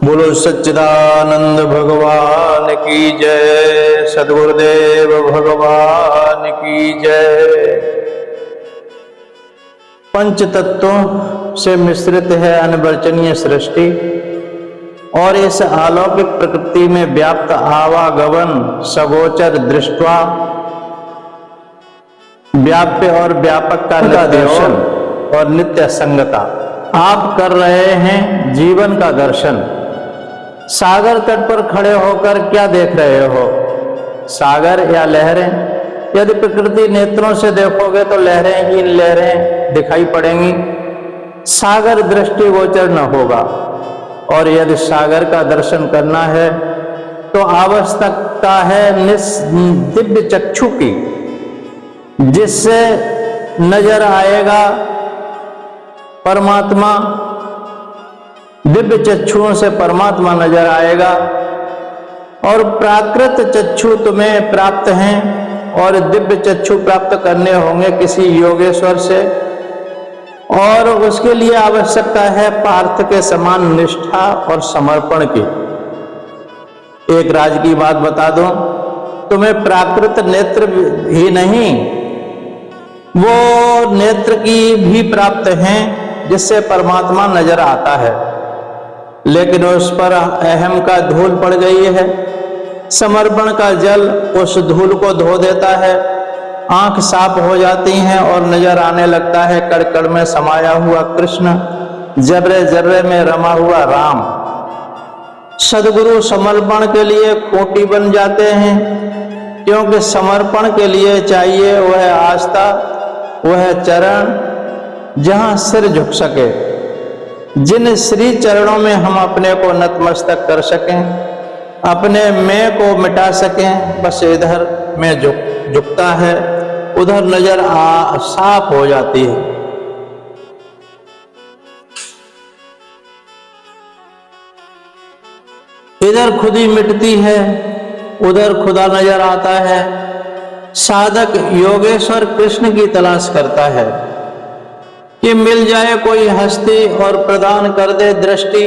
बोलो सच्चिदानंद भगवान की जय। सद्गुरुदेव भगवान की जय। पंच तत्वों से मिश्रित है अनिर्वचनीय सृष्टि और इस अलौकिक प्रकृति में व्याप्त आवागमन सगोचर दृष्टवा व्याप्य और व्यापक का दर्शन और नित्य संगता। आप कर रहे हैं जीवन का दर्शन। सागर तट पर खड़े होकर क्या देख रहे हो? सागर या लहरें? यदि प्रकृति नेत्रों से देखोगे तो लहरें ही लहरें दिखाई पड़ेंगी, सागर दृष्टिगोचर न होगा। और यदि सागर का दर्शन करना है तो आवश्यकता है दिव्य चक्षु की, जिससे नजर आएगा परमात्मा। दिव्य चक्षुओं से परमात्मा नजर आएगा और प्राकृत चक्षु तुम्हें प्राप्त हैं और दिव्य चक्षु प्राप्त करने होंगे किसी योगेश्वर से। और उसके लिए आवश्यकता है पार्थ के समान निष्ठा और समर्पण की। एक राज की बात बता दूं, तुम्हें प्राकृत नेत्र ही नहीं, वो नेत्र की भी प्राप्त हैं जिससे परमात्मा नजर आता है, लेकिन उस पर अहम का धूल पड़ गई है। समर्पण का जल उस धूल को धो देता है, आंख साफ हो जाती हैं और नजर आने लगता है कण कण में समाया हुआ कृष्ण, जर्रे जर्रे में रमा हुआ राम। सद्गुरु समर्पण के लिए खूंटी बन जाते हैं, क्योंकि समर्पण के लिए चाहिए वह आस्था, वह चरण जहां सिर झुक सके, जिन श्री चरणों में हम अपने को नतमस्तक कर सकें, अपने मैं को मिटा सकें। बस इधर में झुकता है, उधर नजर साफ हो जाती है। इधर खुदी मिटती है, उधर खुदा नजर आता है। साधक योगेश्वर कृष्ण की तलाश करता है कि मिल जाए कोई हस्ती और प्रदान कर दे दृष्टि,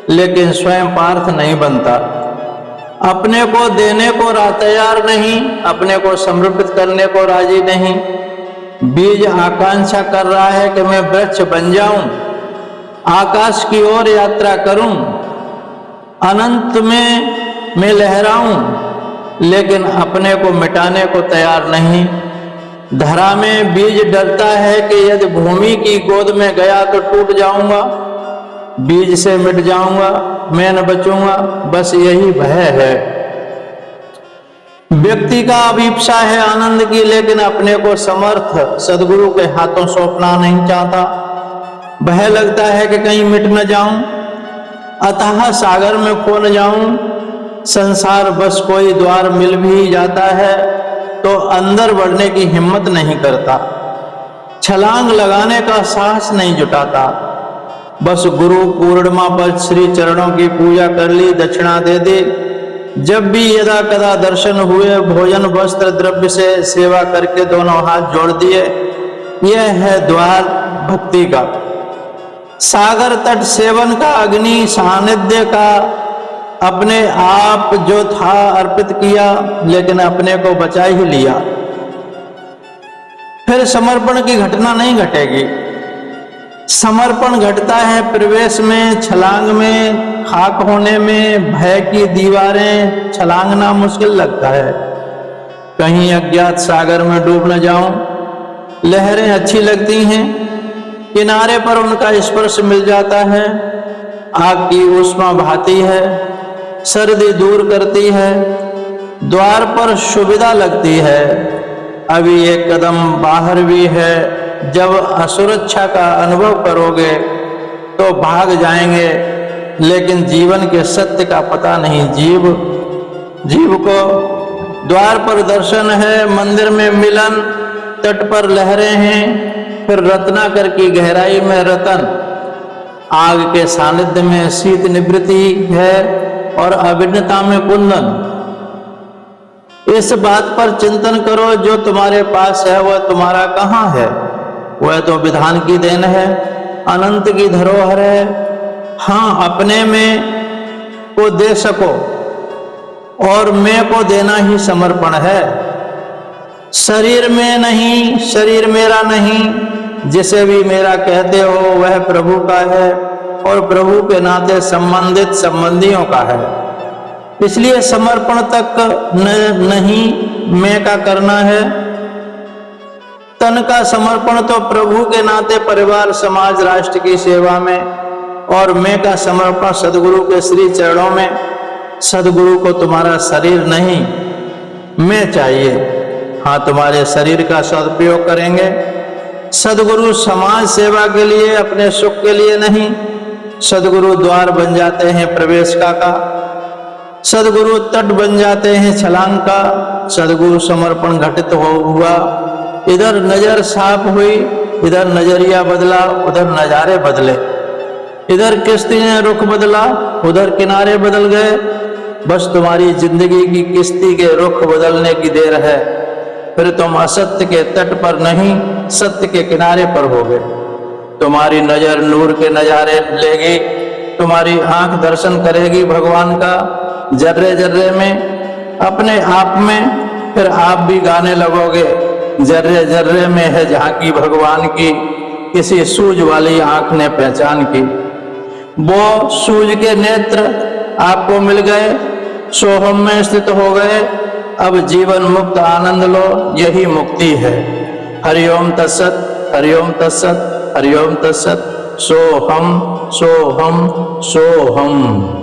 लेकिन स्वयं पार्थ नहीं बनता। अपने को देने को तैयार नहीं, अपने को समर्पित करने को राजी नहीं। बीज आकांक्षा कर रहा है कि मैं वृक्ष बन जाऊं, आकाश की ओर यात्रा करूं, अनंत में मैं लहराऊं, लेकिन अपने को मिटाने को तैयार नहीं। धरा में बीज डरता है कि यदि भूमि की गोद में गया तो टूट जाऊंगा, बीज से मिट जाऊंगा, मैं न बचूंगा। बस यही भय है। व्यक्ति का अभिप्सा है आनंद की, लेकिन अपने को समर्थ सद्गुरु के हाथों सौंपना नहीं चाहता। भय लगता है कि कहीं मिट न जाऊं, अतः सागर में खो न जाऊं। संसार बस कोई द्वार मिल भी जाता है तो अंदर बढ़ने की हिम्मत नहीं करता, छलांग लगाने का साहस नहीं जुटाता। बस गुरु पूर्णिमा पर श्री चरणों की पूजा कर ली, दक्षिणा दे दी। जब भी यदा कदा दर्शन हुए, भोजन वस्त्र द्रव्य से सेवा करके दोनों हाथ जोड़ दिए। यह है द्वार भक्ति का। सागर तट सेवन का, अग्नि सानिध्य का, अपने आप जो था अर्पित किया, लेकिन अपने को बचा ही लिया। फिर समर्पण की घटना नहीं घटेगी। समर्पण घटता है प्रवेश में, छलांग में, खाक होने में। भय की दीवारें छलांगना मुश्किल लगता है। कहीं अज्ञात सागर में डूब न जाऊं। लहरें अच्छी लगती हैं, किनारे पर उनका स्पर्श मिल जाता है। आग की ऊष्मा भाती है, सर्दी दूर करती है, द्वार पर सुविधा लगती है। अभी एक कदम बाहर भी है। जब असुरक्षा का अनुभव करोगे तो भाग जाएंगे, लेकिन जीवन के सत्य का पता नहीं। जीव को द्वार पर दर्शन है, मंदिर में मिलन, तट पर लहरें हैं, फिर रत्नाकर की गहराई में रतन। आग के सानिध्य में शीत निवृत्ति है और अभिन्नता में कुंदन। इस बात पर चिंतन करो, जो तुम्हारे पास है वह तुम्हारा कहाँ है? वह तो विधान की देन है, अनंत की धरोहर है। हाँ, अपने में को दे सको, और मैं को देना ही समर्पण है। शरीर में नहीं, शरीर मेरा नहीं, जिसे भी मेरा कहते हो वह प्रभु का है और प्रभु के नाते संबंधित संबंधियों का है। इसलिए समर्पण तक नहीं मैं का करना है। तन का समर्पण तो प्रभु के नाते परिवार, समाज, राष्ट्र की सेवा में, और मैं का समर्पण सदगुरु के श्री चरणों में। सदगुरु को तुम्हारा शरीर नहीं, मैं चाहिए। हाँ, तुम्हारे शरीर का सदुपयोग करेंगे। सदगुरु समाज सेवा के लिए, अपने सुख के लिए नहीं। सदगुरु द्वार बन जाते हैं प्रवेश का। सदगुरु तट बन जाते हैं छलांग का। सदगुरु समर्पण घटित हुआ, इधर नजर साफ हुई, इधर नजरिया बदला, उधर नजारे बदले। इधर किश्ती ने रुख बदला, उधर किनारे बदल गए। बस तुम्हारी जिंदगी की किश्ती के रुख बदलने की देर है। फिर तुम असत्य के तट पर नहीं, सत्य के किनारे पर होगे। तुम्हारी नजर नूर के नजारे लेगी, तुम्हारी आंख दर्शन करेगी भगवान का जर्रे जर्रे में, अपने आप में। फिर आप भी गाने लगोगे, जर्रे जर्रे में है झांकी भगवान की, किसी सूझ वाली आंख ने पहचान की। वो सूझ के नेत्र आपको मिल गए, सोहम में स्थित हो गए। अब जीवन मुक्त आनंद लो, यही मुक्ति है। हरिओम तत्सत, हरिओम तत्सत, हरिओम तत्सत। सोहम सोहम सोहम।